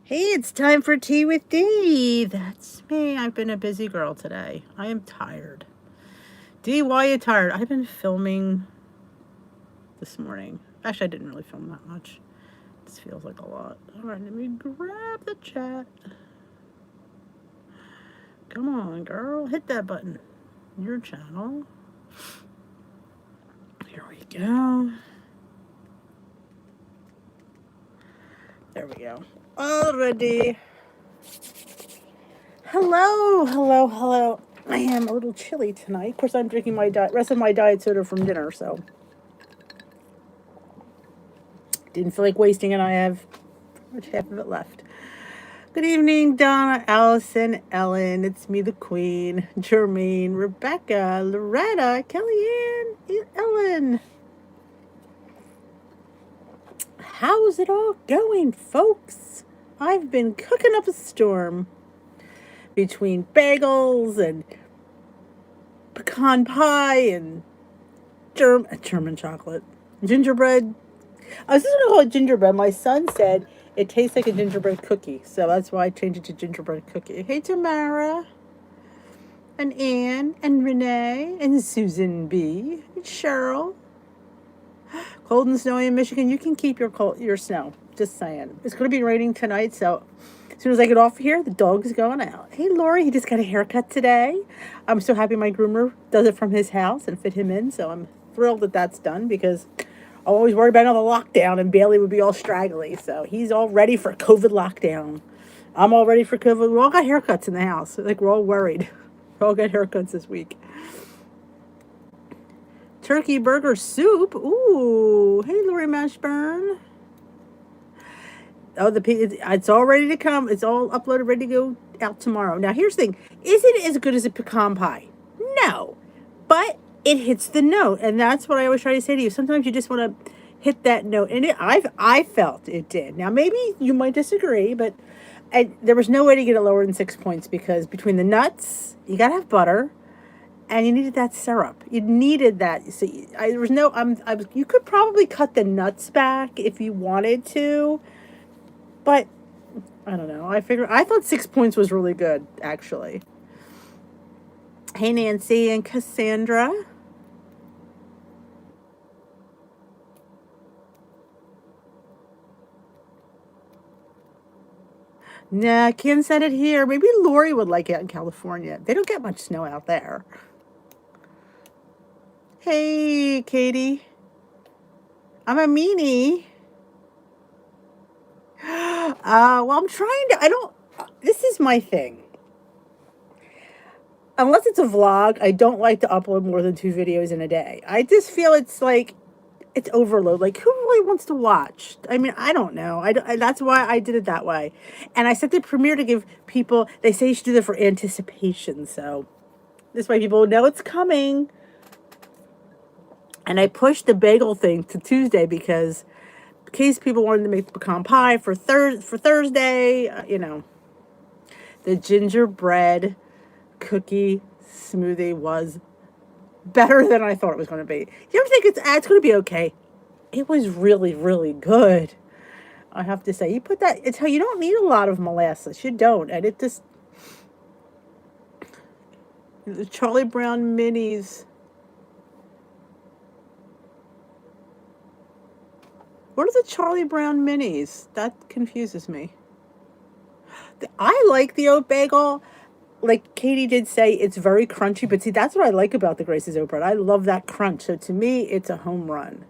Hey, it's time for tea with Dee. That's me. I've been a busy girl today. I am tired. Dee, why are you tired? I've been filming this morning. Actually, I didn't really film that much. This feels like a lot. All right, let me grab the chat. Come on, girl. Hit that button. Your channel. Here we go. There we go. Already. Hello. I am a little chilly tonight. Of course, I'm drinking my rest of my diet soda from dinner, so didn't feel like wasting it. I have much half of it left. Good evening, Donna, Allison, Ellen. It's me, the Queen, Jermaine, Rebecca, Loretta, Kellyanne, Ellen. How's it all going, folks? I've been cooking up a storm between bagels and pecan pie and German chocolate, gingerbread. I was just going to call it gingerbread. My son said it tastes like a gingerbread cookie, so that's why I changed it to gingerbread cookie. Hey, Tamara, and Anne, and Renee, and Susan B, and Cheryl. Cold and snowy in Michigan. You can keep your snow. Just saying. It's going to be raining tonight, so as soon as I get off here, the dog's going out. Hey, Lori, he just got a haircut today. I'm so happy my groomer does it from his house and fit him in, so I'm thrilled that that's done because I'm always worried about another lockdown and Bailey would be all straggly. So he's all ready for COVID lockdown. I'm all ready for COVID. We all got haircuts in the house. Like, we're all worried. We all got haircuts this week. Turkey burger soup. Ooh. Hey, Lori Mashburn. Oh, it's all ready to come. It's all uploaded, ready to go out tomorrow. Now, here's the thing. Is it as good as a pecan pie? No. But it hits the note, and that's what I always try to say to you. Sometimes you just want to hit that note, and I felt it did. Now, maybe you might disagree, but there was no way to get it lower than 6 points because between the nuts, you got to have butter, and you needed that syrup. You needed that. So there was no. You could probably cut the nuts back if you wanted to. But I don't know. I thought 6 points was really good, actually. Hey, Nancy and Cassandra. Nah, can't send it here. Maybe Lori would like it in California. They don't get much snow out there. Hey, Katie. I'm a meanie. Well, I'm trying to. This is my thing. Unless it's a vlog, I don't like to upload more than 2 videos in a day. I just feel it's overload. Like, who really wants to watch? I mean, I don't know. That's why I did it that way. And I set the premiere to give people, they say you should do that for anticipation. So this way people know it's coming. And I pushed the bagel thing to Tuesday because in case people wanted to make the pecan pie for Thursday, the gingerbread cookie smoothie was better than I thought it was going to be. You ever think it's going to be okay? It was really, really good. I have to say, you don't need a lot of molasses. You don't, and it just the Charlie Brown minis. What are the Charlie Brown minis? That confuses me. I like the oat bagel. Like Katie did say, it's very crunchy. But see, that's what I like about the Grace's oat bread. I love that crunch. So to me, it's a home run.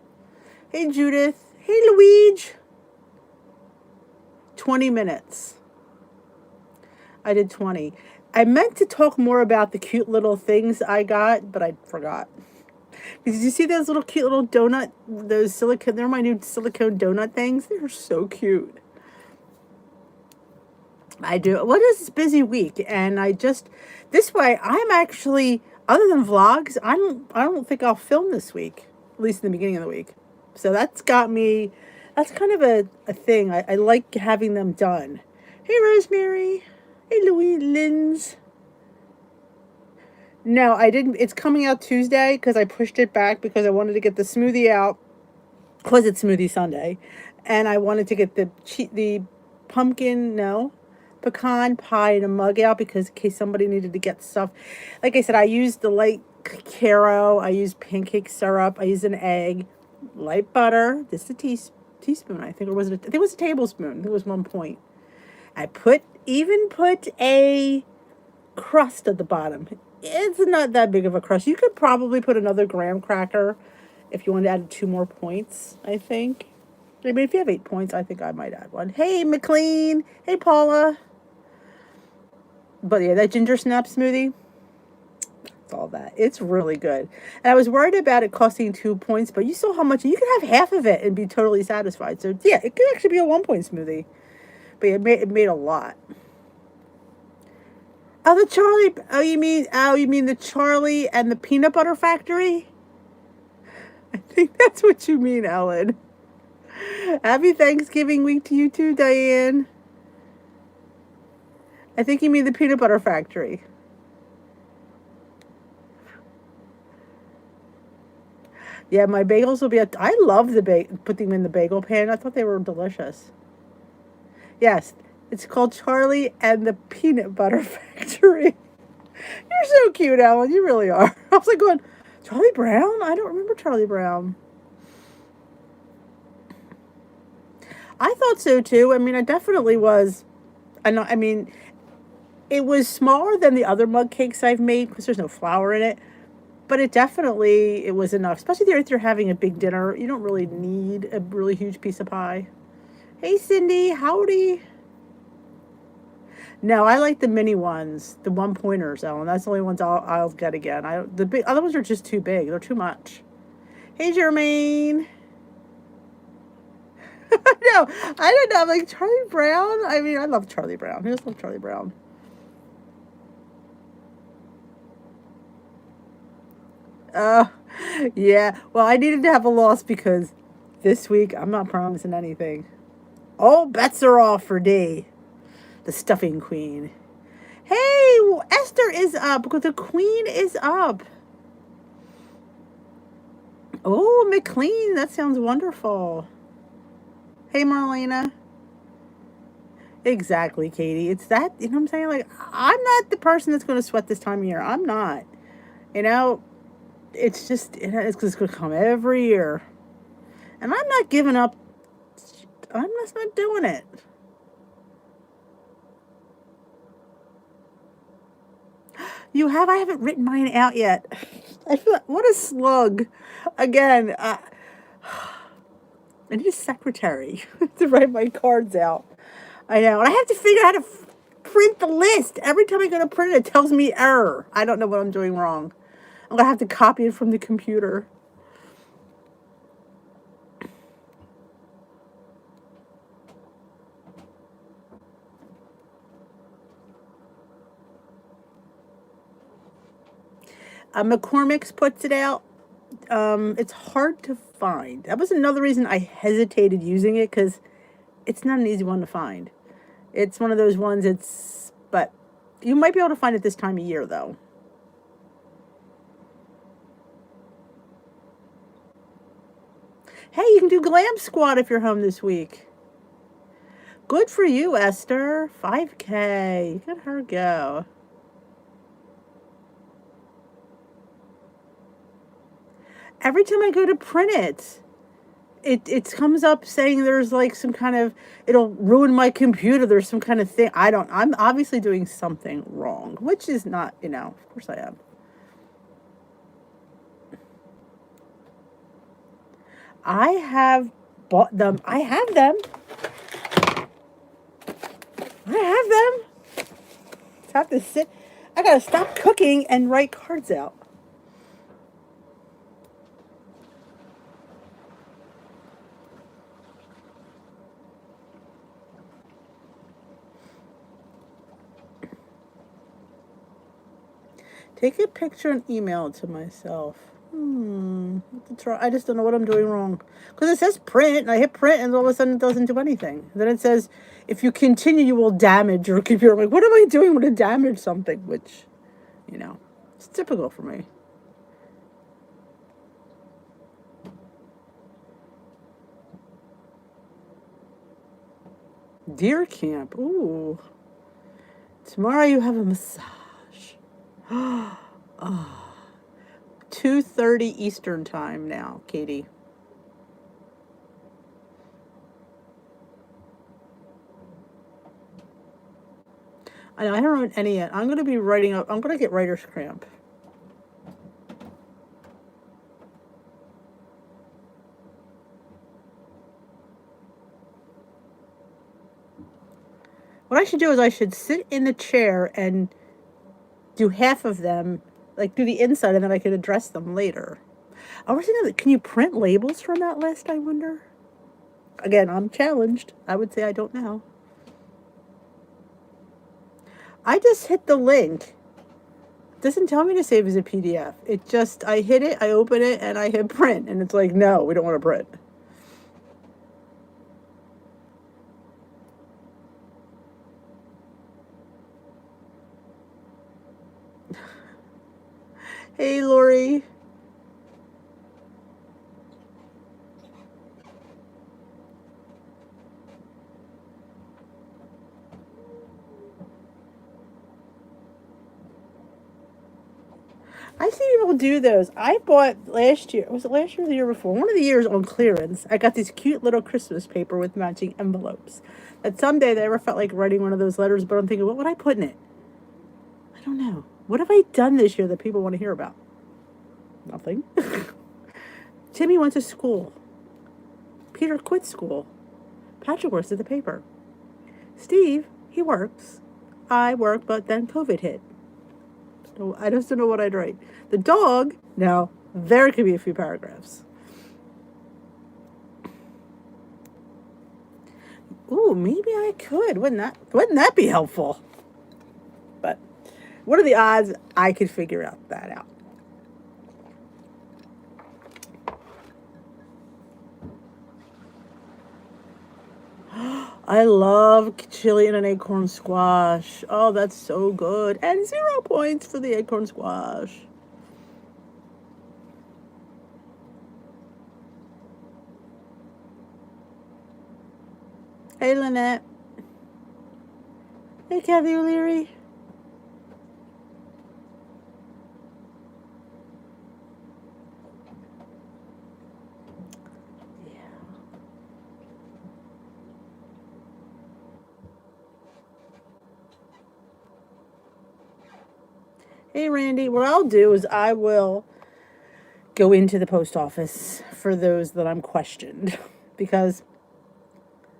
Hey, Judith. Hey, Luigi. 20 minutes. I did 20. I meant to talk more about the cute little things I got, but I forgot. Did you see those little cute little donut, they're my new silicone donut things? They're so cute. I do. What is this busy week? And this way, I'm actually, other than vlogs, I don't think I'll film this week, at least in the beginning of the week. So that's kind of a thing. I like having them done. Hey, Rosemary. Hey, Louise Linz. No, I didn't. It's coming out Tuesday because I pushed it back because I wanted to get the smoothie out because it's Smoothie Sunday. And I wanted to get the pumpkin, no. Pecan pie in a mug out because in case somebody needed to get stuff. Like I said, I used the light Caro. I used pancake syrup. I used an egg, light butter. This is a teaspoon, I think, or was it? I think it was a tablespoon. I think it was 1 point. I even put a crust at the bottom. It's not that big of a crust. You could probably put another graham cracker if you wanted to add 2 more points, I think. I mean, if you have 8 points, I think I might add one. Hey, McLean. Hey, Paula. But yeah, that ginger snap smoothie, it's all that. It's really good. And I was worried about it costing 2 points, but you saw how much, you could have half of it and be totally satisfied. So yeah, it could actually be a 1 point smoothie. But it made a lot. Oh, the Charlie, oh, you mean the Charlie and the Peanut Butter Factory? I think that's what you mean, Ellen. Happy Thanksgiving week to you too, Diane. I think you mean the Peanut Butter Factory. Yeah, my bagels will be I love put them in the bagel pan. I thought they were delicious. Yes, it's called Charlie and the Peanut Butter Factory. You're so cute, Ellen. You really are. I was like going, Charlie Brown? I don't remember Charlie Brown. I thought so too. I mean, it definitely was. I mean, it was smaller than the other mug cakes I've made because there's no flour in it. But it was enough. Especially if you're having a big dinner. You don't really need a really huge piece of pie. Hey, Cindy. Howdy. No, I like the mini ones. The 1-pointers, Ellen. That's the only ones I'll get again. The big other ones are just too big. They're too much. Hey, Jermaine. No, I don't know. I'm like, Charlie Brown? I mean, I love Charlie Brown. I just love Charlie Brown. Yeah. Well, I needed to have a loss because this week I'm not promising anything. All bets are off for D, the stuffing queen. Hey, Esther is up because the queen is up. Oh, McLean, that sounds wonderful. Hey, Marlena. Exactly, Katie. It's that, you know what I'm saying? Like, I'm not the person that's going to sweat this time of year. I'm not. You know, it's just, it's going to come every year. And I'm not giving up. I'm just not doing it. You have? I haven't written mine out yet. I feel like, what a slug. Again, I need a secretary to write my cards out. I know. And I have to figure out how to print the list. Every time I go to print it, it tells me error. I don't know what I'm doing wrong. I'm going to have to copy it from the computer. McCormick's puts it out. It's hard to find. That was another reason I hesitated using it because it's not an easy one to find. It's one of those ones, but you might be able to find it this time of year, though. Hey, you can do Glam Squad if you're home this week. Good for you, Esther. 5K. Look at her go. Every time I go to print it comes up saying there's like some kind of, it'll ruin my computer. There's some kind of thing. I'm obviously doing something wrong, which is not, of course I am. I have bought them. I have them. Just have to sit. I gotta stop cooking and write cards out. Take a picture and email it to myself. I just don't know what I'm doing wrong. Because it says print, and I hit print, and all of a sudden it doesn't do anything. Then it says, if you continue, you will damage your computer. I'm like, what am I doing when it damage something? Which, it's typical for me. Deer camp. Ooh. Tomorrow you have a massage. Oh. 2:30 Eastern time now, Katie. I know, I haven't written any yet. I'm going to be writing up. I'm going to get writer's cramp. What I should do is I should sit in the chair and do half of them, like do the inside, and then I could address them later. I was thinking, can you print labels from that list, I wonder? Again, I'm challenged. I would say I don't know. I just hit the link. It doesn't tell me to save as a PDF. It just, I hit it, I open it, and I hit print. And it's like, no, we don't want to print. Hey, Lori. I see people do those. I bought last year, was it last year or the year before? One of the years on clearance, I got this cute little Christmas paper with matching envelopes. That someday they ever felt like writing one of those letters, but I'm thinking, what would I put in it? I don't know. What have I done this year that people want to hear about? Nothing. Timmy went to school. Peter quit school. Patrick works at the paper. Steve, he works. I work, but then COVID hit. So I just don't know what I'd write. The dog, now, there could be a few paragraphs. Ooh, maybe I could. Wouldn't that be helpful? But what are the odds I could figure that out? I love chili and an acorn squash. Oh, that's so good. And 0 points for the acorn squash. Hey, Lynette. Hey, Kathy O'Leary. Hey, Randy, what I'll do is I will go into the post office for those that I'm questioned because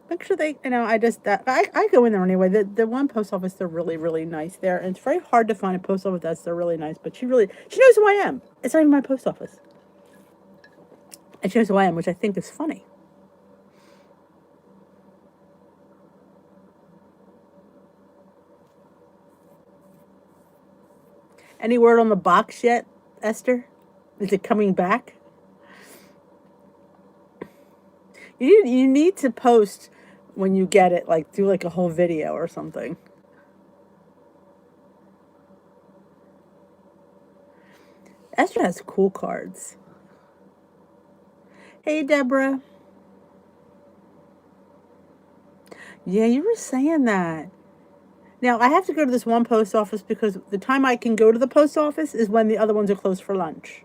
make sure they, I go in there anyway. The one post office, they're really, really nice there. And it's very hard to find a post office that's, they're really nice, but she knows who I am. It's not even my post office. And she knows who I am, which I think is funny. Any word on the box yet, Esther? Is it coming back? You need to post when you get it, like do like a whole video or something. Esther has cool cards. Hey, Deborah. Yeah, you were saying that. Now, I have to go to this one post office because the time I can go to the post office is when the other ones are closed for lunch.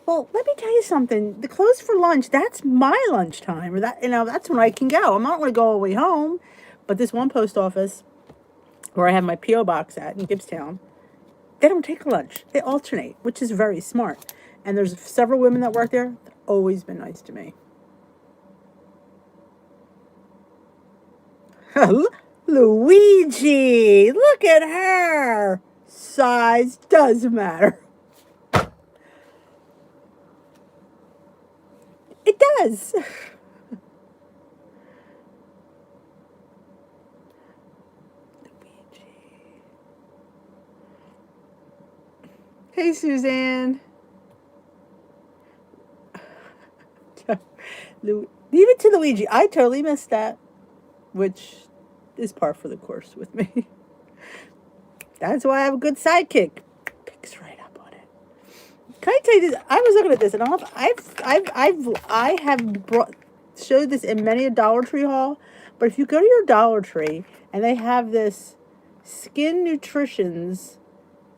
Well, let me tell you something. The close for lunch, that's my lunchtime. Or that's when I can go. I'm not going to go all the way home. But this one post office where I have my P.O. box at in Gibbstown, they don't take lunch. They alternate, which is very smart. And there's several women that work there. They've always been nice to me. Luigi, look at her. Size does matter. It does. Luigi. Hey, Suzanne. Leave it to Luigi. I totally missed that, which is par for the course with me. That's why I have a good sidekick. Picks right up on it. Can I tell you this? I was looking at this, and I have showed this in many a Dollar Tree haul. But if you go to your Dollar Tree and they have this Skin Nutritions,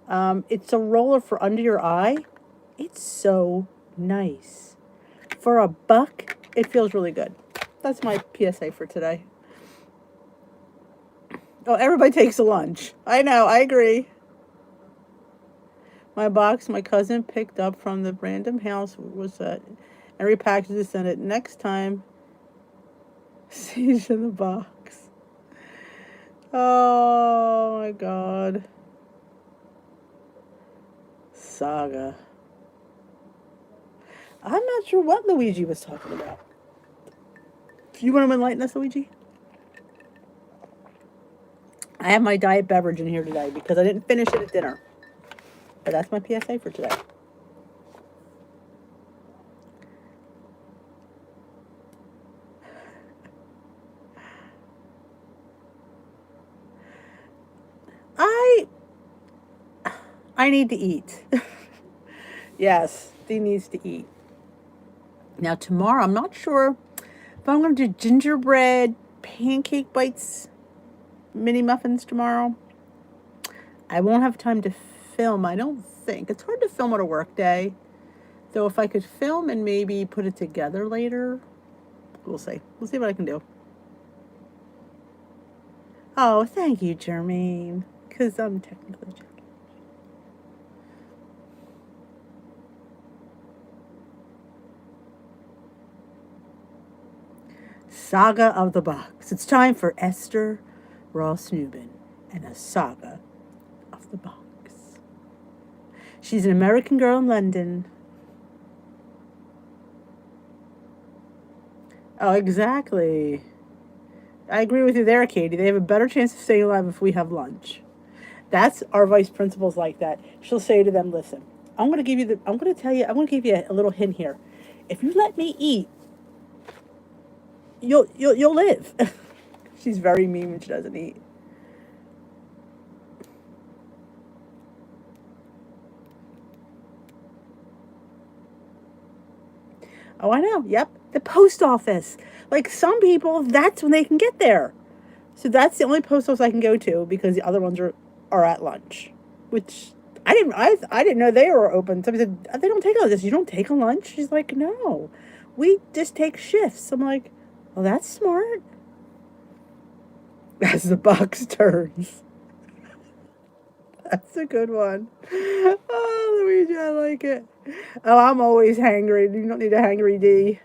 it's a roller for under your eye. It's so nice. For $1, it feels really good. That's my PSA for today. Oh, everybody takes a lunch. I know, I agree. My box my cousin picked up from the random house was that and repackaged it, sent it next time. Siege in the box. Oh my god. Saga. I'm not sure what Luigi was talking about. You want to enlighten us, Luigi? I have my diet beverage in here today because I didn't finish it at dinner. But that's my PSA for today. I need to eat. Yes, Dee needs to eat. Now tomorrow, I'm not sure if I'm going to do gingerbread pancake bites, mini muffins tomorrow. I won't have time to film, I don't think. It's hard to film on a work day. So if I could film and maybe put it together later, we'll see. We'll see what I can do. Oh, thank you, Jermaine. Because I'm technically joking. Saga of the Box. It's time for Esther Ross Newman and a saga of the box. She's an American girl in London. Oh, exactly. I agree with you there, Katie. They have a better chance of staying alive if we have lunch. That's our vice principal's like that. She'll say to them, listen, I'm going to give you a little hint here. If you let me eat, you'll live. She's very mean when she doesn't eat. Oh, I know. Yep. The post office. Like some people, that's when they can get there. So that's the only post office I can go to because the other ones are at lunch, which I didn't know they were open. Somebody said, they don't take a lunch. You don't take a lunch? She's like, no, we just take shifts. I'm like, well, that's smart. As the box turns. That's a good one. Oh, Luigi, I like it. Oh, I'm always hangry. You don't need a hangry D.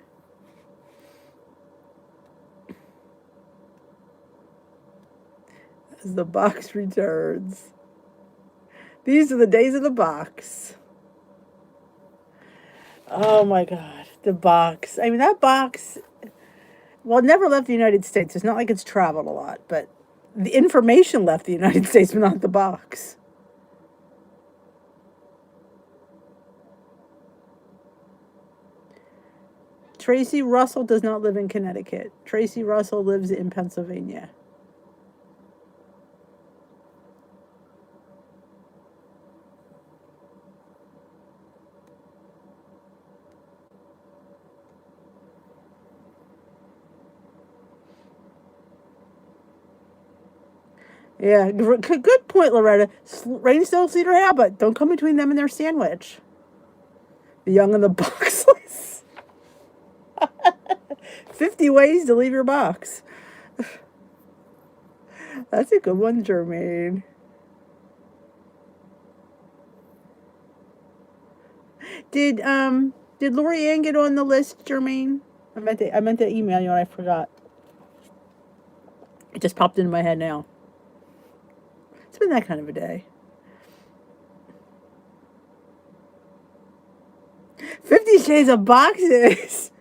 As the box returns. These are the days of the box. Oh my God, the box. I mean, that box, well, it never left the United States. It's not like it's traveled a lot, but the information left the United States, but not the box. Tracy Russell does not live in Connecticut. Tracy Russell lives in Pennsylvania. Yeah, good point, Loretta. Rain, snow, sleet, or hail, but don't come between them and their sandwich. The young and the boxless. 50 ways to leave your box. That's a good one, Jermaine. Did Lori Ann get on the list, Jermaine? I meant to email you and I forgot. It just popped into my head now. It's been that kind of a day. 50 Shades of Boxes.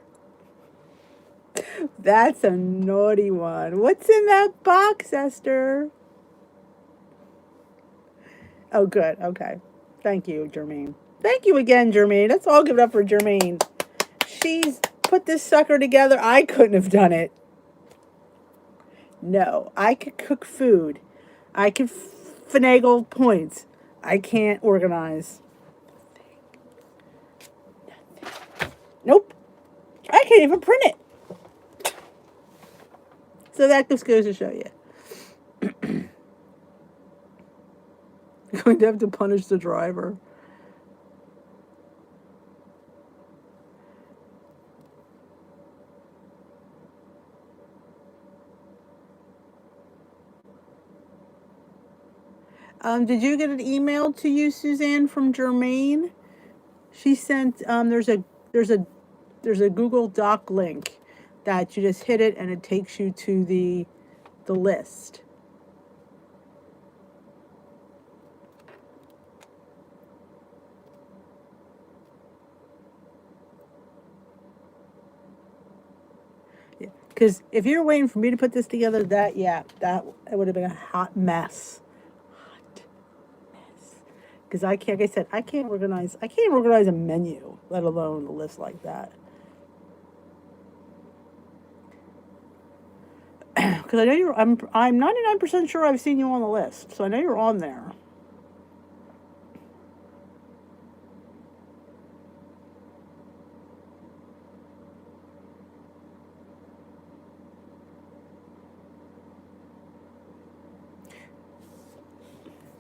That's a naughty one. What's in that box, Esther? Oh, good. Okay. Thank you, Jermaine. Thank you again, Jermaine. Let's all give it up for Jermaine. She's put this sucker together. I couldn't have done it. No, I could cook food. I could finagle points. I can't organize. Nope. I can't even print it. So that just goes to show you. You're going to have to punish the driver. Did you get an email to you, Suzanne, from Germaine? She sent. There's a Google Doc link that you just hit it and it takes you to the list. Because if you're waiting for me to put this together, that it would have been a hot mess. Because I can't, like I said, I can't organize a menu, let alone a list like that. Because I know I'm 99% sure I've seen you on the list, so I know you're on there.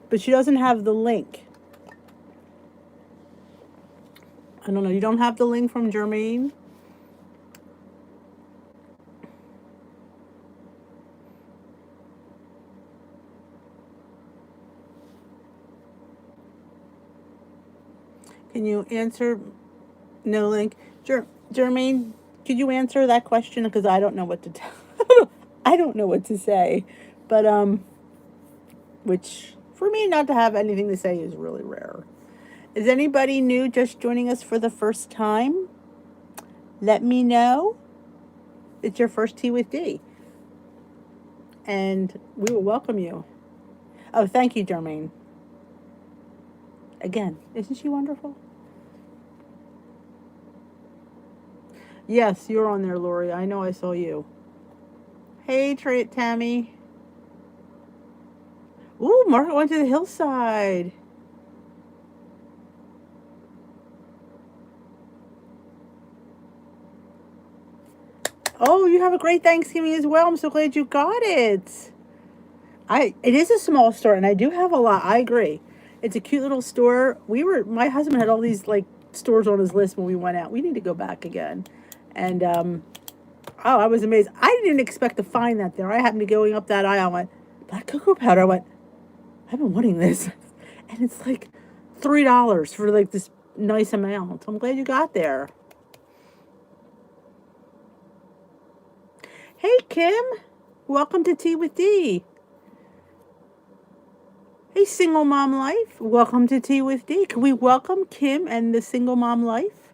But she doesn't have the link. I don't know. You don't have the link from Germaine? Can you answer? No link. Germaine, could you answer that question? Because I don't know what to tell. I don't know what to say. But, which, for me, not to have anything to say is really rare. Is anybody new just joining us for the first time? Let me know. It's your first Tea with D. And we will welcome you. Oh, thank you, Germaine. Again, isn't she wonderful? Yes, you're on there, Lori. I know I saw you. Hey, Tammy. Ooh, Margaret went to the hillside. Oh, you have a great Thanksgiving as well. I'm so glad you got it. It is a small store, and I do have a lot. I agree. It's a cute little store. My husband had all these like stores on his list when we went out. We need to go back again. And I was amazed. I didn't expect to find that there. I happened to be going up that aisle. I went, black cocoa powder. I went, I've been wanting this, and it's like $3 for like this nice amount. I'm glad you got there. Hey, Kim. Welcome to Tea with D. Hey, Single Mom Life. Welcome to Tea with D. Can we welcome Kim and the Single Mom Life?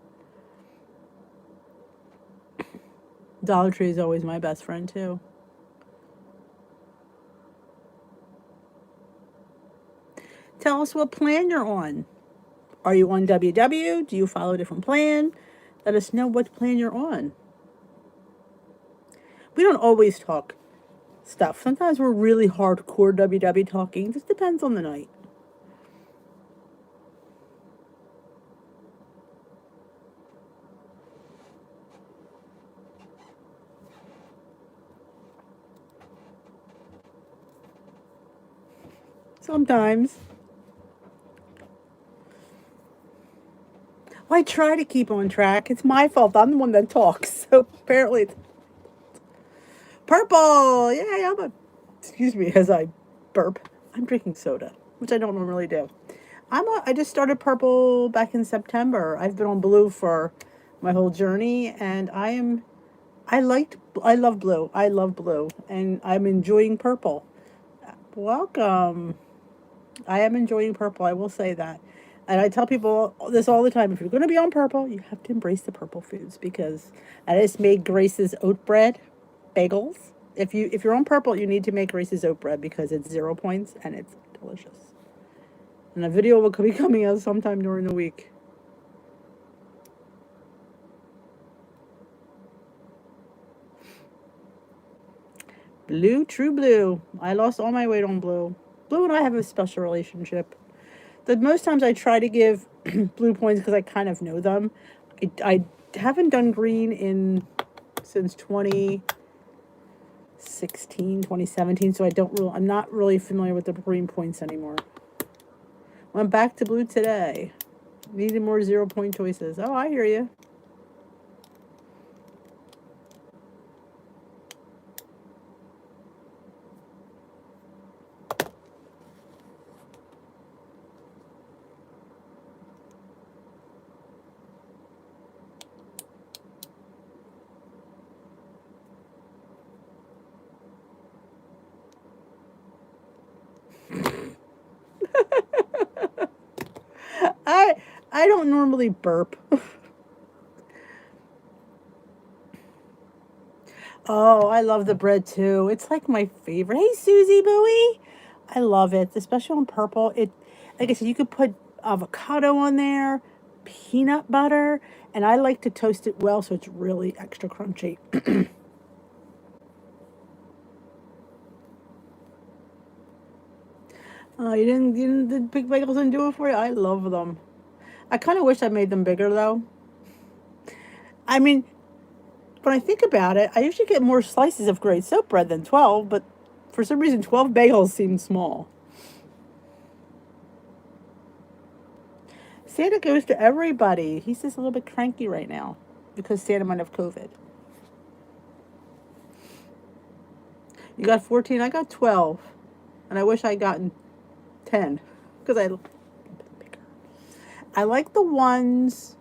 Dollar Tree is always my best friend, too. Tell us what plan you're on. Are you on WW? Do you follow a different plan? Let us know what plan you're on. We don't always talk stuff. Sometimes we're really hardcore WW talking. It just depends on the night. Sometimes. Well, I try to keep on track. It's my fault. I'm the one that talks. So apparently it's purple. Yeah, excuse me as I burp. I'm drinking soda, which I don't normally do. I just started purple back in September. I've been on blue for my whole journey, and I love blue. I love blue, and I'm enjoying purple. Welcome. I am enjoying purple. I will say that. And I tell people this all the time. If you're going to be on purple, you have to embrace the purple foods, because I just made Grace's oat bread bagels. If you're on purple, you need to make Grace's oat bread, because it's 0 points and it's delicious. And a video will be coming out sometime during the week. Blue, true blue. I lost all my weight on blue. Blue and I have a special relationship. Most times I try to give blue points because I kind of know them. I haven't done green since 2017, so I'm not really familiar with the green points anymore. Went back to blue today. Needed more 0-point choices. Oh, I hear you. I don't normally burp. Oh, I love the bread too. It's like my favorite. Hey, Susie Bowie. I love it, especially on purple. Like I said, you could put avocado on there, peanut butter, and I like to toast it well so it's really extra crunchy. Oh, the big bagels didn't do it for you? I love them. I kind of wish I made them bigger though. I mean, when I think about it, I usually get more slices of great soap bread than 12, but for some reason 12 bagels seem small. Santa goes to everybody. He's just a little bit cranky right now because Santa might have COVID. You got 14, I got 12. And I wish I'd gotten 10 because I like the ones.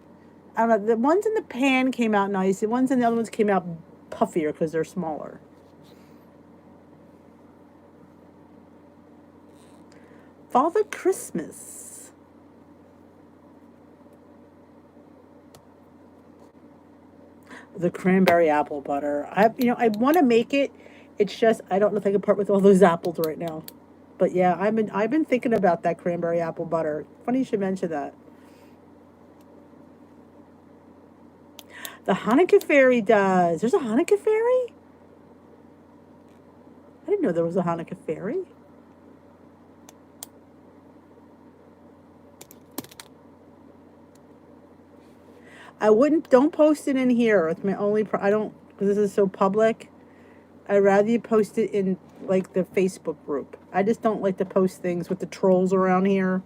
I don't know. The ones in the pan came out nice. The ones in the other ones came out puffier because they're smaller. Father Christmas. The cranberry apple butter. I want to make it. It's just I don't know if I can part with all those apples right now. But yeah, I've been thinking about that cranberry apple butter. Funny you should mention that. The Hanukkah fairy does. There's a Hanukkah fairy? I didn't know there was a Hanukkah fairy. Don't post it in here. It's my only, I don't, because this is so public. I'd rather you post it in, like, the Facebook group. I just don't like to post things with the trolls around here.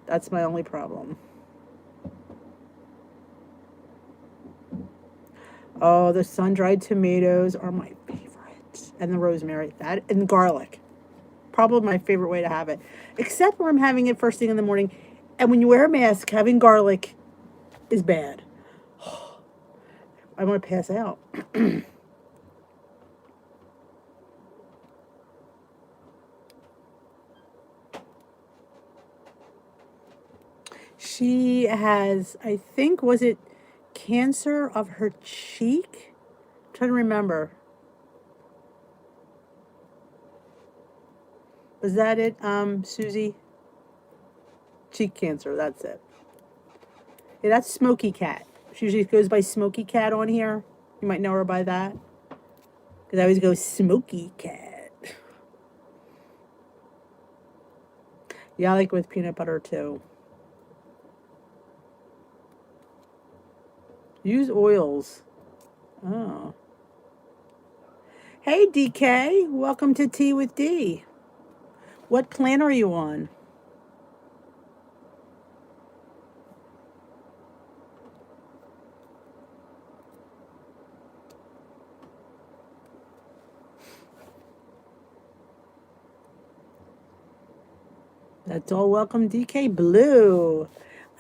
That's my only problem. Oh, the sun-dried tomatoes are my favorite. And the rosemary. And garlic. Probably my favorite way to have it. Except when I'm having it first thing in the morning. And when you wear a mask, having garlic is bad. I want to pass out. She has, I think, was it cancer of her cheek? I'm trying to remember. Was that it, Susie? Cheek cancer, that's it. Yeah, that's Smoky Cat. She usually goes by Smoky Cat on here. You might know her by that. Because I always go Smoky Cat. Yeah, I like it with peanut butter too. Use oils. Oh. Hey, DK. Welcome to Tea with D. What plan are you on? That's all welcome, DK. Blue.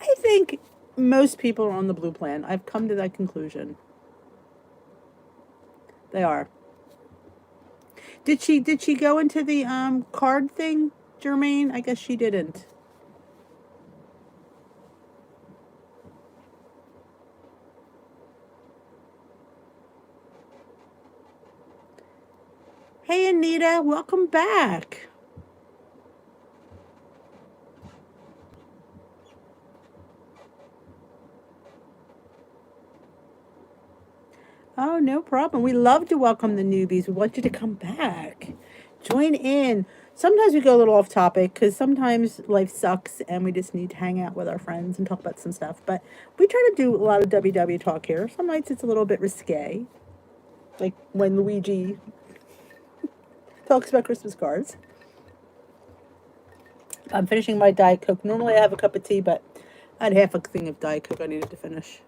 I think most people are on the blue plan. I've come to that conclusion. They are. Did she go into the card thing, Jermaine? I guess she didn't. Hey Anita, welcome back. Oh, no problem. We love to welcome the newbies. We want you to come back. Join in. Sometimes we go a little off topic because sometimes life sucks and we just need to hang out with our friends and talk about some stuff. But we try to do a lot of WW talk here. Some nights it's a little bit risque. Like when Luigi talks about Christmas cards. I'm finishing my Diet Coke. Normally I have a cup of tea, but I had half a thing of Diet Coke I needed to finish.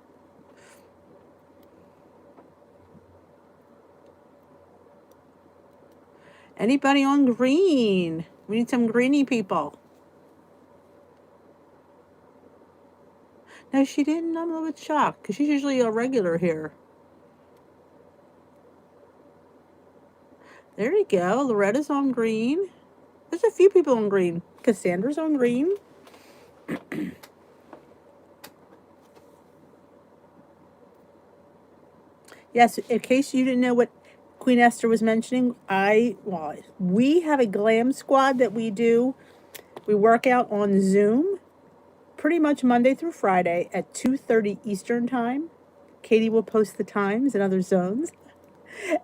Anybody on green? We need some greeny people. No, she didn't. I'm a little bit shocked because she's usually a regular here. There you go. Loretta's on green. There's a few people on green. Cassandra's on green. Yes, in case you didn't know what Queen Esther was mentioning, we have a glam squad that we do. We work out on Zoom pretty much Monday through Friday at 2:30 Eastern Time. Katie will post the times in other zones.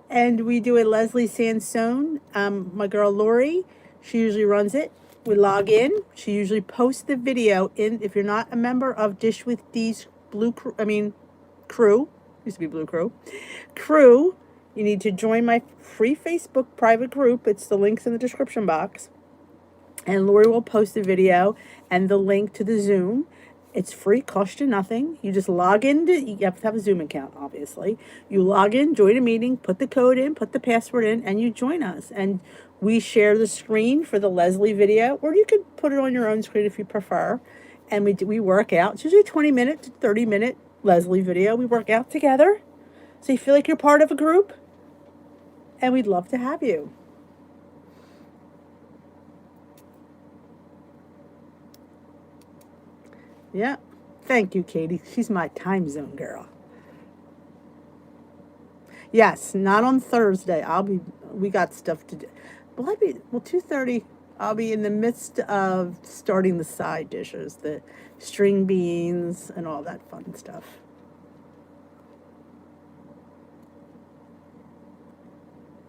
And we do a Leslie Sansone. My girl Lori, she usually runs it. We log in. She usually posts the video in. If you're not a member of Dish with D's crew, used to be Blue Crew, you need to join my free Facebook private group. It's the links in the description box. And Lori will post the video and the link to the Zoom. It's free, cost you nothing. You just log in. You have to have a Zoom account, obviously. You log in, join a meeting, put the code in, put the password in, and you join us. And we share the screen for the Leslie video, or you could put it on your own screen if you prefer. And we work out. It's usually a 20-minute to 30-minute Leslie video. We work out together, so you feel like you're part of a group. And we'd love to have you. Yeah. Thank you, Katie. She's my time zone girl. Yes, not on Thursday. We got stuff to do. 2:30, I'll be in the midst of starting the side dishes, the string beans and all that fun stuff.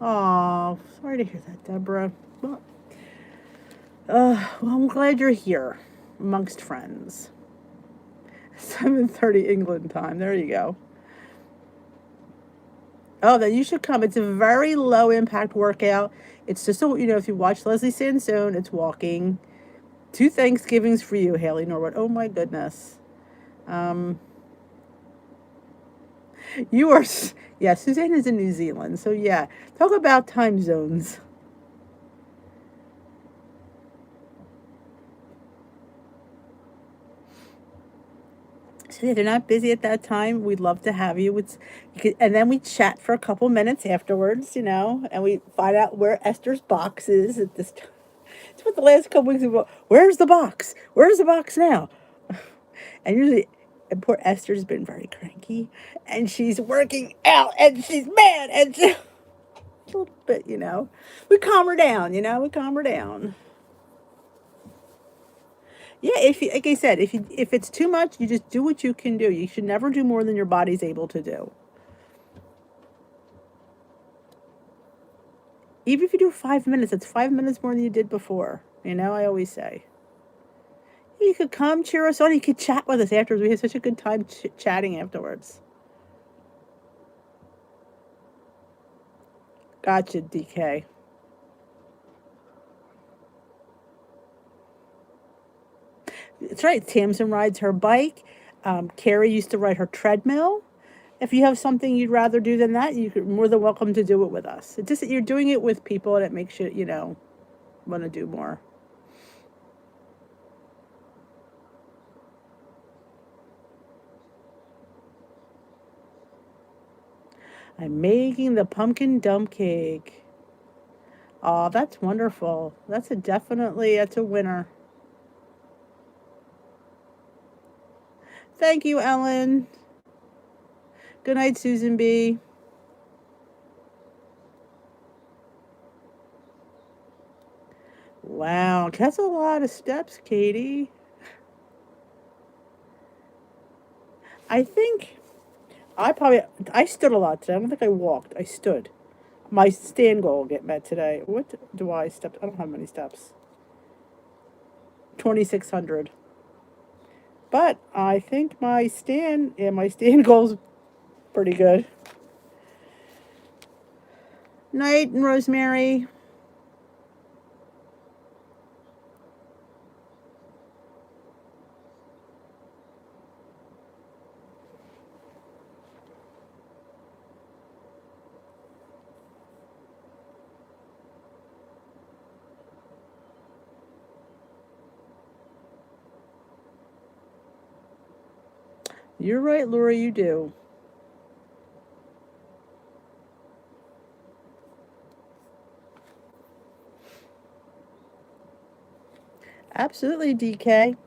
Oh, sorry to hear that, Deborah. Well, I'm glad you're here amongst friends. 7:30 England time. There you go. Oh, then you should come. It's a very low impact workout. It's just if you watch Leslie Sansone, it's walking. 2 Thanksgivings for you, Haley Norwood. Oh my goodness. You are, yeah, Suzanne is in New Zealand. So yeah, talk about time zones. So if they're not busy at that time, we'd love to have you. And then we chat for a couple minutes afterwards, and we find out where Esther's box is at this time. It's what the last couple weeks ago. Where's the box? Where's the box now? And poor Esther's been very cranky, and she's working out, and she's mad, and a little bit, we calm her down, we calm her down. Yeah, like I said, if it's too much, you just do what you can do. You should never do more than your body's able to do. Even if you do 5 minutes, it's 5 minutes more than you did before. I always say. You could come cheer us on. You could chat with us afterwards. We had such a good time chatting afterwards. Gotcha, DK. That's right. Tamsin rides her bike. Carrie used to ride her treadmill. If you have something you'd rather do than that, you're more than welcome to do it with us. It's just that you're doing it with people, and it makes you, want to do more. I'm making the pumpkin dump cake. Oh, that's wonderful. That's a winner. Thank you, Ellen. Good night, Susan B. Wow, that's a lot of steps, Katie. I think I stood a lot today. I don't think I walked. I stood. My stand goal will get met today. What do I step? I don't have many steps. 2,600. But I think my stand goal's pretty good. Night, Rosemary. You're right, Laura, you do. Absolutely, DK.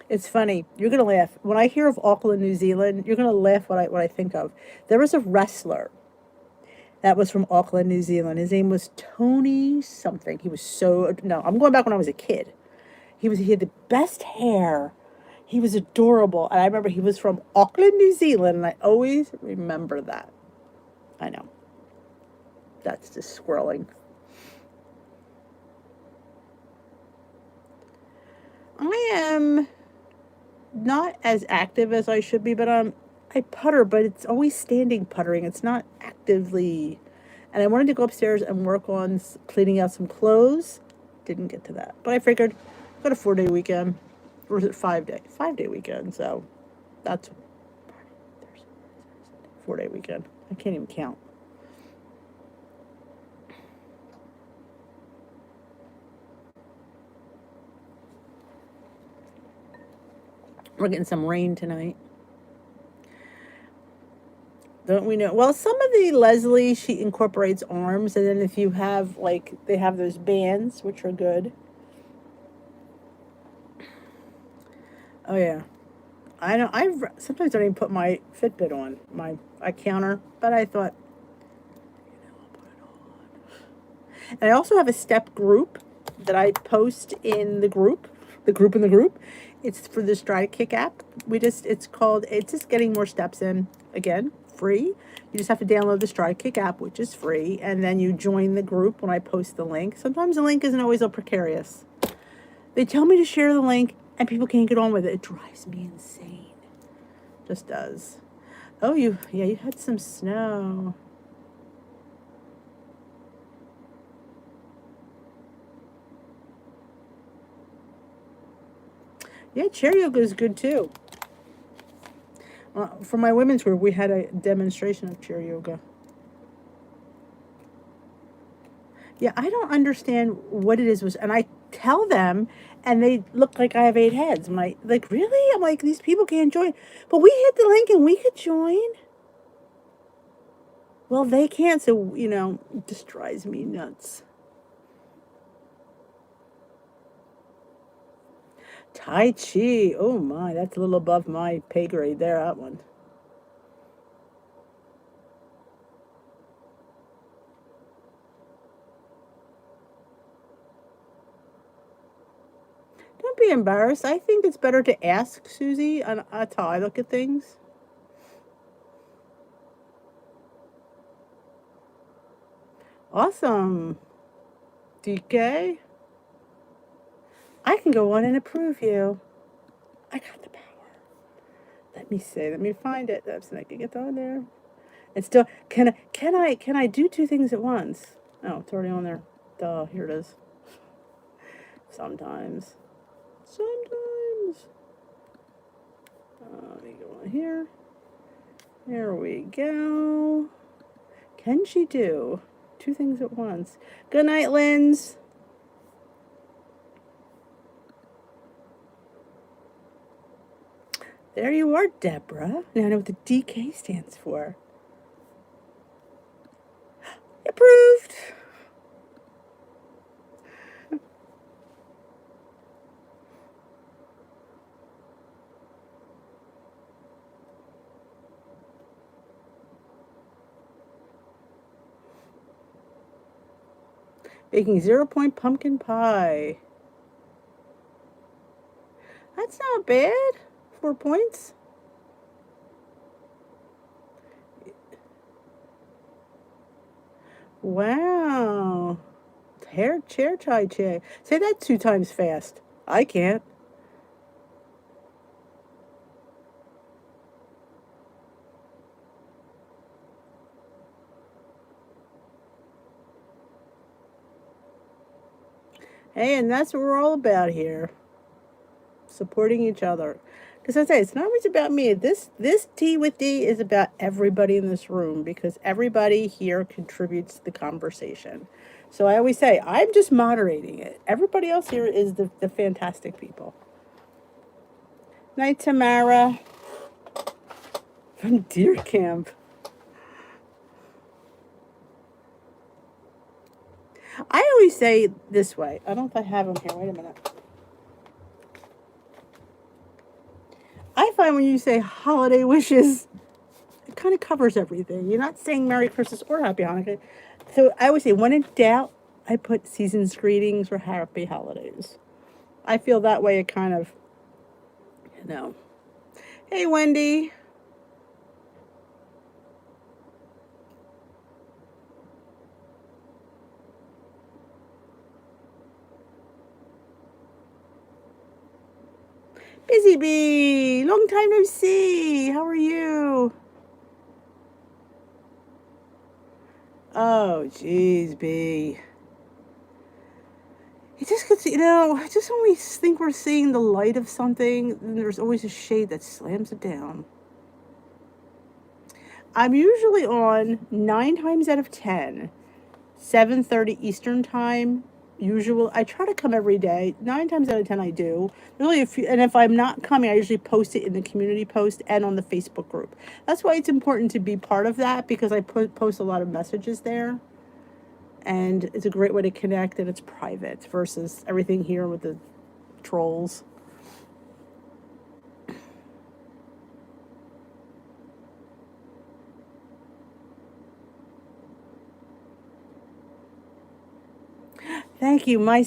It's funny. You're gonna laugh when I hear of Auckland, New Zealand. You're gonna laugh what I think of. There was a wrestler that was from Auckland, New Zealand. His name was Tony something. He was so no. I'm going back when I was a kid. He had the best hair. He was adorable, and I remember he was from Auckland, New Zealand, and I always remember that. I know. That's just swirling. I am not as active as I should be, but I putter, but it's always standing puttering. It's not actively. And I wanted to go upstairs and work on cleaning out some clothes. Didn't get to that, but I figured I've got a 4-day weekend, or is it 5-day? 5-day weekend. So that's 4-day weekend. I can't even count. We're getting some rain tonight. Don't we know? Well, some of the Leslie, she incorporates arms, and then if you have, like, they have those bands, which are good. Oh, yeah. I know, sometimes I don't even put my Fitbit on, I counter, but I thought, I'll put it on. And I also have a step group that I post in the group, in the group. It's for the Stride Kick app. It's just getting more steps in. Again, free. You just have to download the Stride Kick app, which is free, and then you join the group when I post the link. Sometimes the link isn't always so precarious. They tell me to share the link, and people can't get on with it. It drives me insane. Just does. Oh, you had some snow. Yeah, chair yoga is good too. For my women's group, we had a demonstration of chair yoga. Yeah, I don't understand what it is, and I tell them, and they look like I have 8 heads. I'm like, really? I'm like, these people can't join. But we hit the link and we could join. Well, they can't, so, it just drives me nuts. Tai Chi. Oh my, that's a little above my pay grade there, that one. Don't be embarrassed. I think it's better to ask, Susie, and that's how I look at things. Awesome. DK, I can go on and approve you. I got the power. Let me see. Let me find it. So I can get on there. And still, can I do 2 things at once? Oh, it's already on there. Duh, here it is. Sometimes. Let me go on here. There we go. Can she do 2 things at once? Good night, Linz. There you are, Deborah. Now I know what the DK stands for. Approved. Baking 0-point pumpkin pie. That's not bad. 4 points. Wow. Chair chai chai. Say that 2 times fast. I can't. Hey, and that's what we're all about here. Supporting each other. Because I say, it's not always about me. This Tea with D is about everybody in this room, because everybody here contributes to the conversation. So I always say, I'm just moderating it. Everybody else here is the fantastic people. Night, Tamara from Deer Camp. I always say this way. I don't know if I have them here. Wait a minute. I find when you say holiday wishes, it kind of covers everything. You're not saying Merry Christmas or Happy Hanukkah. So I always say, when in doubt, I put season's greetings or happy holidays. I feel that way it kind of, you know. Hey, Wendy. Busy Bee, long time no see. How are you? Oh, geez, Bee. It just gets, just when we think we're seeing the light of something, then there's always a shade that slams it down. I'm usually on 9 times out of 10, 7:30 Eastern time. I try to come every day. 9 times out of 10, I do. Really, and if I'm not coming, I usually post it in the community post and on the Facebook group. That's why it's important to be part of that, because I post a lot of messages there, and it's a great way to connect, and it's private versus everything here with the trolls. Thank you. My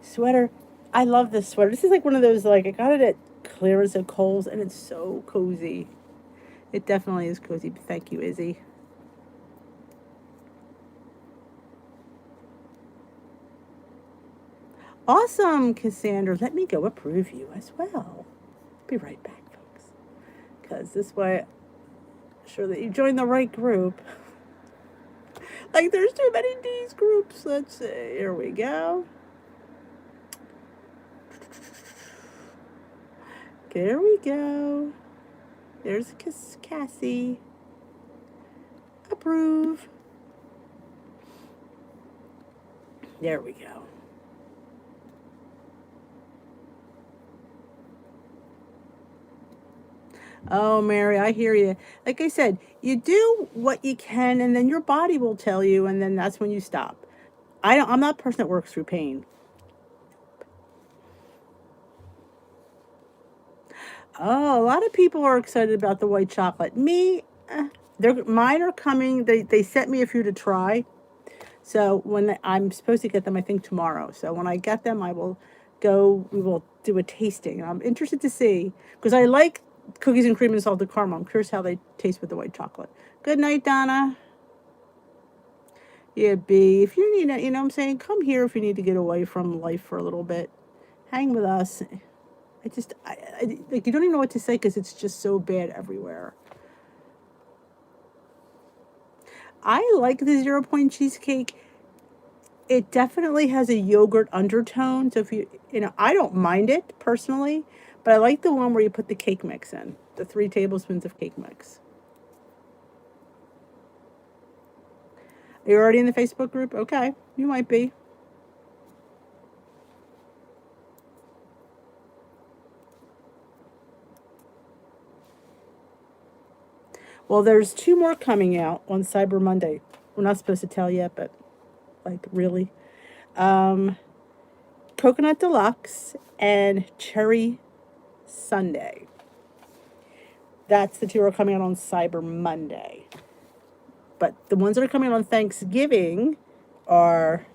sweater. I love this sweater. This is like one of those, like, I got it at clearance at Kohl's, and it's so cozy. It definitely is cozy. Thank you, Izzy. Awesome, Cassandra. Let me go approve you as well. Be right back, folks. Because this way, I'm sure that you join the right group. Like, there's too many D's groups. Let's see. Here we go. There we go. There's Cassie. Approve. There we go. Oh, Mary, I hear you. Like I said, you do what you can, and then your body will tell you, and then that's when you stop. I'm not a person that works through pain. Oh, a lot of people are excited about the white chocolate. Me, mine are coming. They sent me a few to try. So I'm supposed to get them, I think tomorrow. So when I get them, we will do a tasting. I'm interested to see, because I like cookies and cream and salted caramel. I'm curious how they taste with the white chocolate. Good night, Donna. Yeah, B, if you need, what I'm saying, come here if you need to get away from life for a little bit. Hang with us. Like, you don't even know what to say because it's just so bad everywhere. I like the 0 point cheesecake. It definitely has a yogurt undertone. So I don't mind it personally, but I like the one where you put the cake mix in, the 3 tablespoons of cake mix. Are you already in the Facebook group? Okay, you might be. Well, there's 2 more coming out on Cyber Monday. We're not supposed to tell yet, but like, really. Coconut Deluxe and Cherry Sundae. That's the 2 are coming out on Cyber Monday. But the ones that are coming out on Thanksgiving are,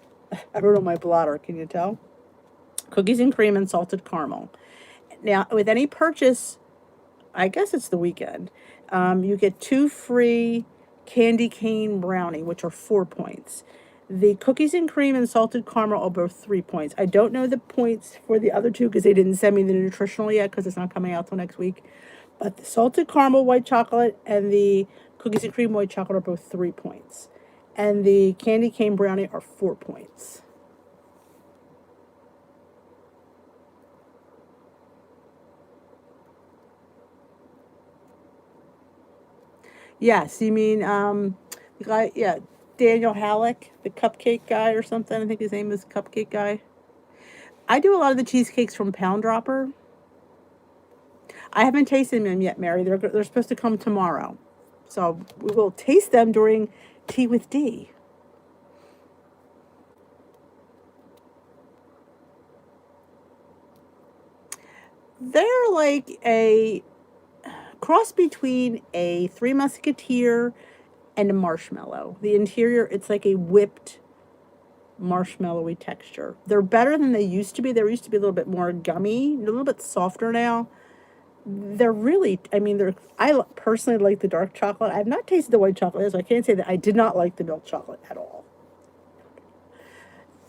I don't know my blotter, can you tell? Cookies and cream and salted caramel. Now, with any purchase, I guess it's the weekend, you get 2 free candy cane brownie, which are 4 points. The cookies and cream and salted caramel are both 3 points. I don't know the points for the other 2 because they didn't send me the nutritional yet, because it's not coming out till next week. But the salted caramel white chocolate and the cookies and cream white chocolate are both 3 points. And the candy cane brownie are 4 points. Yes, you mean, yeah, Daniel Halleck, the cupcake guy or something. I think his name is Cupcake Guy. I do a lot of the cheesecakes from Pound Dropper. I haven't tasted them yet, Mary. They're supposed to come tomorrow. So we will taste them during Tea with D. They're like a cross between a Three Musketeer and a marshmallow. The interior, it's like a whipped marshmallowy texture. They're better than they used to be. They used to be a little bit more gummy, a little bit softer now. They're really, I personally like the dark chocolate. I've not tasted the white chocolate, so I can't say that I did not like the milk chocolate at all.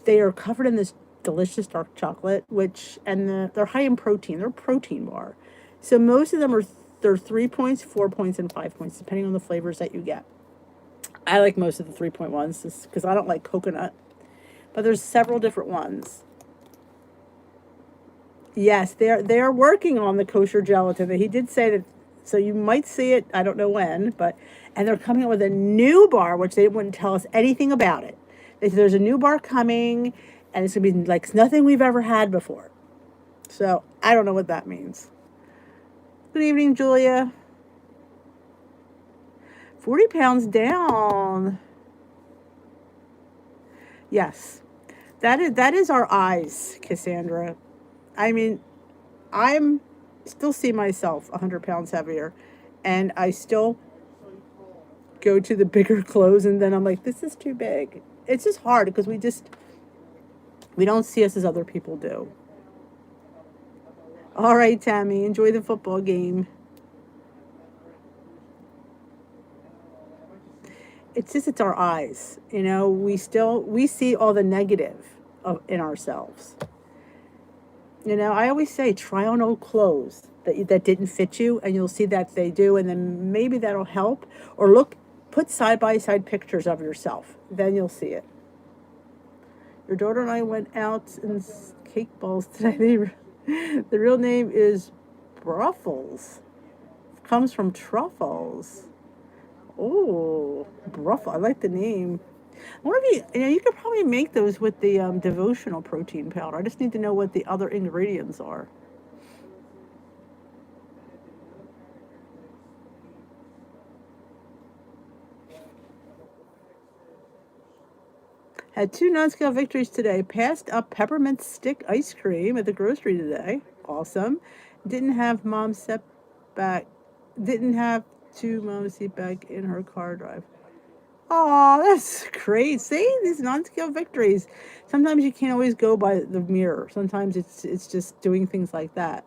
They are covered in this delicious dark chocolate, they're high in protein. They're a protein bar. So most of them they're 3 points, 4 points, and 5 points, depending on the flavors that you get. I like most of the 3-point ones because I don't like coconut. But there's several different ones. Yes, they're working on the kosher gelatin. He did say that, so you might see it. I don't know when, and they're coming up with a new bar, which they wouldn't tell us anything about it. They said there's a new bar coming, and it's gonna be like nothing we've ever had before. So I don't know what that means. Good evening, Julia. 40 pounds down. Yes, that is our eyes, Cassandra. I'm still see myself 100 pounds heavier, and I still go to the bigger clothes, and then I'm like, this is too big. It's just hard because we don't see us as other people do. All right, Tammy, enjoy the football game. It's our eyes. We see all the negative in ourselves. I always say try on old clothes that didn't fit you, and you'll see that they do, and then maybe that'll help. Or put side by side pictures of yourself, then you'll see it. Your daughter and I went out in cake balls today. The real name is Bruffles. Comes from truffles. Oh, Bruffle. I like the name. I wonder if you could probably make those with the devotional protein powder. I just need to know what the other ingredients are. Had 2 non-scale victories today. Passed up peppermint stick ice cream at the grocery today. Awesome. Didn't have mom set back. Didn't have to mom seat back in her car drive. Oh, that's great. See, these non-scale victories. Sometimes you can't always go by the mirror. Sometimes it's just doing things like that.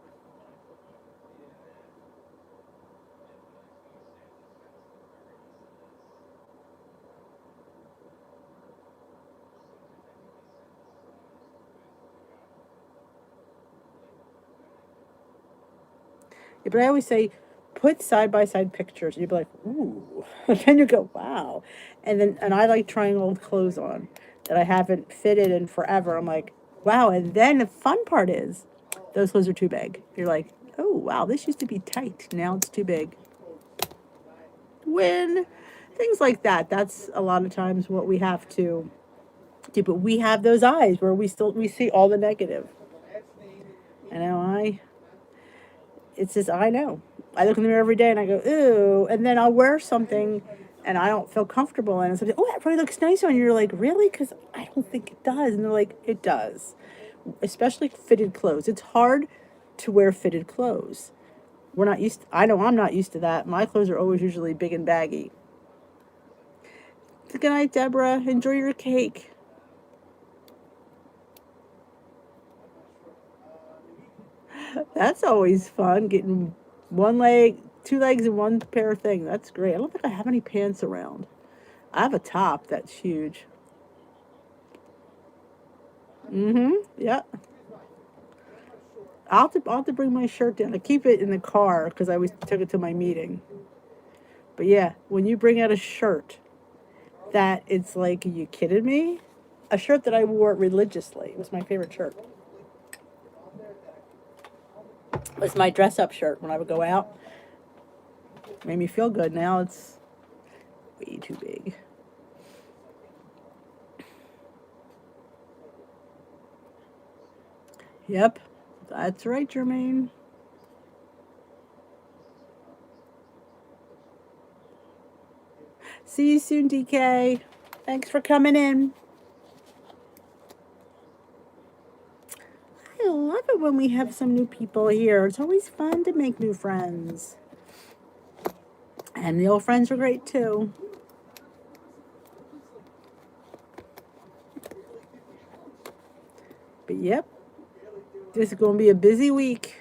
Yeah, but I always say, put side by side pictures. You'd be like, ooh. And then you go, wow. And I like trying old clothes on that I haven't fitted in forever. I'm like, wow. And then the fun part is, those clothes are too big. You're like, oh wow, this used to be tight. Now it's too big. When things like that, that's a lot of times what we have to do. But we have those eyes where we see all the negative. It's just, I know. I look in the mirror every day and I go, ooh, and then I'll wear something and I don't feel comfortable in it. So, oh, that probably looks nice on you. You're like, really? Because I don't think it does. And they're like, it does. Especially fitted clothes. It's hard to wear fitted clothes. We're not used to, I know I'm not used to that. My clothes are always usually big and baggy. Good night, Deborah. Enjoy your cake. That's always fun, getting 2 legs and 1 pair of thing. That's great. I don't think I have any pants around. I have a top that's huge. Yeah. I'll have to bring my shirt down. I keep it in the car because I always took it to my meeting. But yeah, when you bring out a shirt that it's like, are you kidding me? A shirt that I wore religiously. It was my favorite shirt. It was my dress up shirt when I would go out. Made me feel good. Now it's way too big. Yep, that's right, Jermaine. See you soon, DK. Thanks for coming in. I love it when we have some new people here. It's always fun to make new friends. And the old friends are great too. But yep, this is going to be a busy week.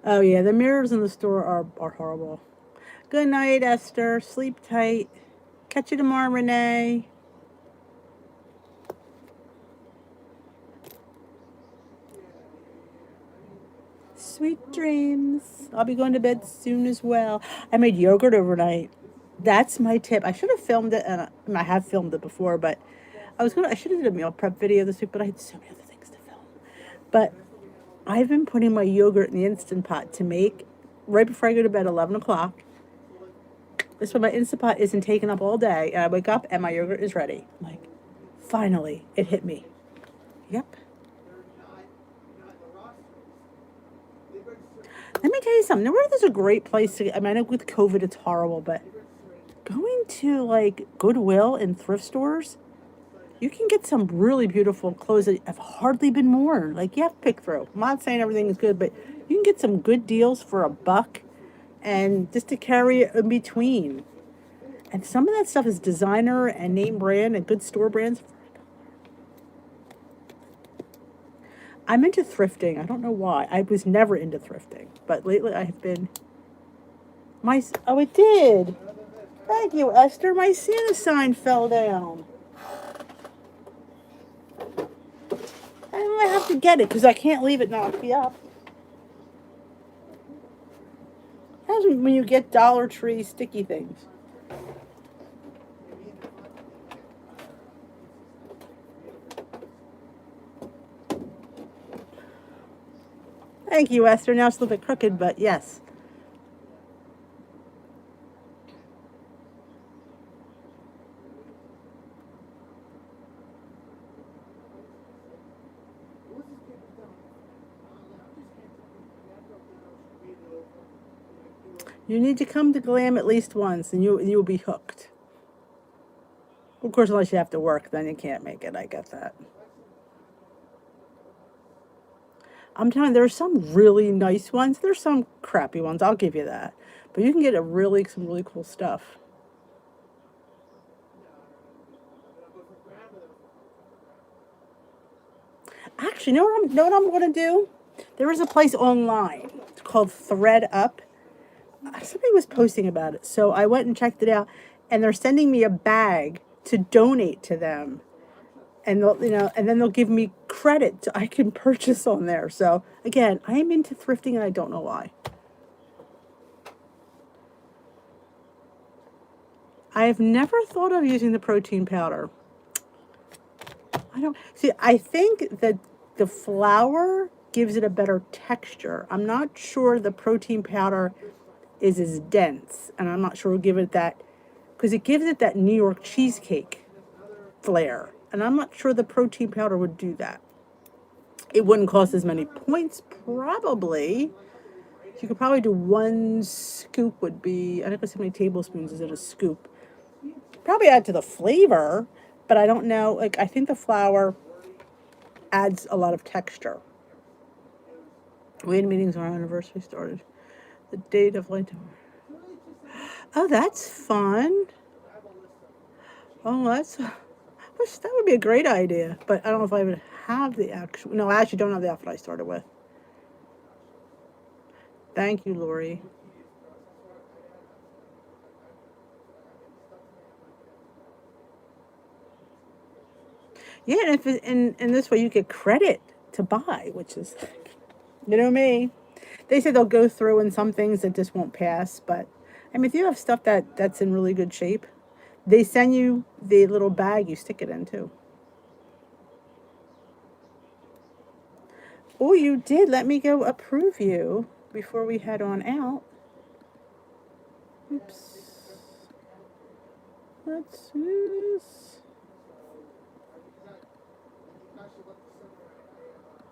Oh, yeah, the mirrors in the store are horrible. Good night, Esther. Sleep tight. Catch you tomorrow, Renee. Sweet dreams. I'll be going to bed soon as well. I made yogurt overnight. That's my tip. I should have filmed it, and I have filmed it before, but I should have did a meal prep video this week, but I had so many other things to film. But I've been putting my yogurt in the Instant Pot to make right before I go to bed, 11 o'clock. This way my Instant Pot isn't taken up all day, and I wake up and my yogurt is ready. I'm like, finally, it hit me. Yep. Let me tell you something. Nowhere there's a great place to. I mean, I know with COVID it's horrible, but going to like Goodwill and thrift stores, you can get some really beautiful clothes that have hardly been worn. Like you have to pick through. I'm not saying everything is good, but you can get some good deals for $1, and just to carry it in between. And some of that stuff is designer and name brand and good store brands. I'm into thrifting. I don't know why. I was never into thrifting, but lately I have been. Oh, it did. Thank you, Esther. My Santa sign fell down. And I have to get it because I can't leave it knocked me up. That's when you get Dollar Tree sticky things. Thank you, Esther. Now it's a little bit crooked, but yes. You need to come to Glam at least once, and you'll be hooked. Of course, unless you have to work, then you can't make it. I get that. I'm telling you, there's some really nice ones. There's some crappy ones. I'll give you that. But you can get some really cool stuff. Actually, know what I'm going to do? There is a place online. It's called Thread Up. Somebody was posting about it, so I went and checked it out. And they're sending me a bag to donate to them, and and then they'll give me credit I can purchase on there. So again, I am into thrifting, and I don't know why. I have never thought of using the protein powder. I don't see. I think that the flour gives it a better texture. I'm not sure the protein powder is as dense, and I'm not sure we'll give it that because it gives it that New York cheesecake flair, and I'm not sure the protein powder would do that. It wouldn't cost as many points, probably. You could probably do 1 scoop would be, I don't know how many tablespoons is in a scoop. Probably add to the flavor, but I don't know. Like, I think the flour adds a lot of texture. We had meetings when our anniversary started. The date of like. Oh, that's fun. Oh, that would be a great idea. But I don't know if I would have the actual. No, I actually don't have the outfit I started with. Thank you, Lori. Yeah, and if in this way you get credit to buy, which is, me. They say they'll go through and some things that just won't pass, but I mean, if you have stuff that's in really good shape, they send you the little bag you stick it in too. Oh, you did. Let me go approve you before we head on out. Oops. Let's do this.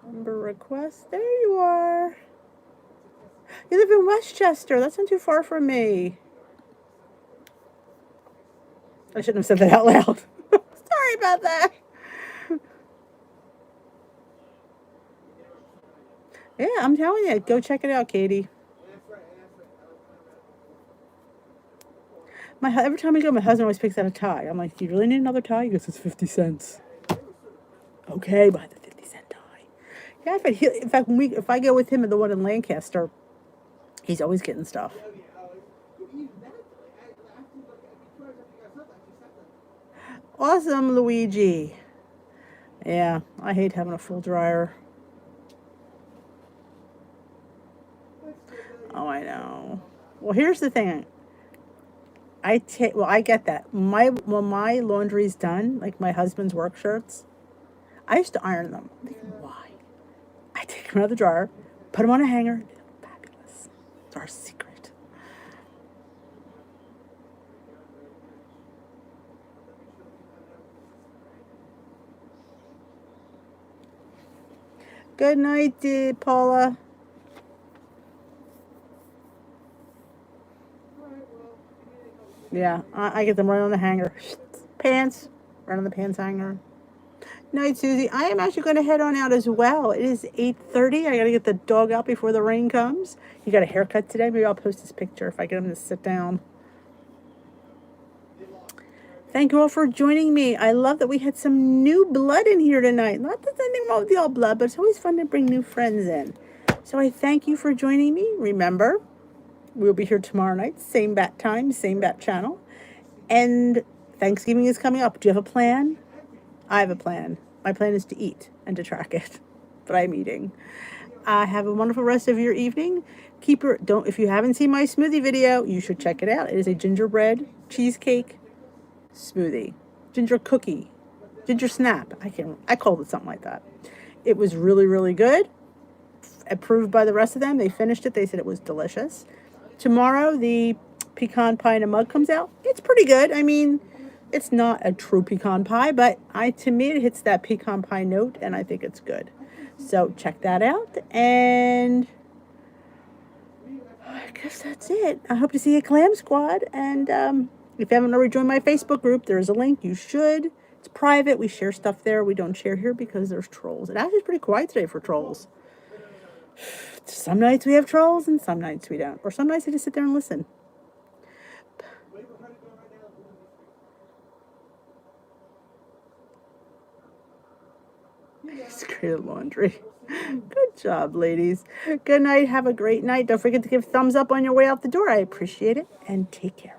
Member request. There you are. You live in Westchester. That's not too far from me. I shouldn't have said that out loud. Sorry about that. Yeah, I'm telling you. Go check it out, Katie. Every time I go, my husband always picks out a tie. I'm like, do you really need another tie? He goes, it's 50 cents. Okay, buy the 50-cent tie. Yeah, in fact, if I go with him and the one in Lancaster, he's always getting stuff. Awesome, Luigi. Yeah, I hate having a full dryer. Oh, I know. Well, here's the thing. I get that. When my laundry's done, like my husband's work shirts, I used to iron them. I'm thinking, why? I take them out of the dryer, put them on a hanger. Fabulous. It's our secret. Good night, Paula. Yeah, I get them right on the hanger. Pants, right on the pants hanger. Night, Susie. I am actually going to head on out as well. It is 8:30. I got to get the dog out before the rain comes. He got a haircut today. Maybe I'll post his picture if I get him to sit down. Thank you all for joining me. I love that we had some new blood in here tonight. Not that there's anything wrong with the old blood, but it's always fun to bring new friends in. So I thank you for joining me. Remember, we'll be here tomorrow night, same bat time, same bat channel. And Thanksgiving is coming up. Do you have a plan? I have a plan. My plan is to eat and to track it, but I'm eating. Have a wonderful rest of your evening. If you haven't seen my smoothie video, you should check it out. It is a gingerbread cheesecake smoothie, ginger cookie, ginger snap. I called it something like that. It was really, really good. Approved by the rest of them. They finished it. They said it was delicious. Tomorrow, the pecan pie in a mug comes out. It's pretty good. I mean, it's not a true pecan pie, but to me, it hits that pecan pie note, and I think it's good. So check that out, and I guess that's it. I hope to see you, Clam Squad, and if you haven't already joined my Facebook group, there's a link. You should. It's private. We share stuff there. We don't share here because there's trolls. It actually is pretty quiet today for trolls. Some nights we have trolls, and some nights we don't. Or some nights I just sit there and listen. Creative laundry. Good job, ladies. Good night. Have a great night. Don't forget to give thumbs up on your way out the door. I appreciate it. And take care.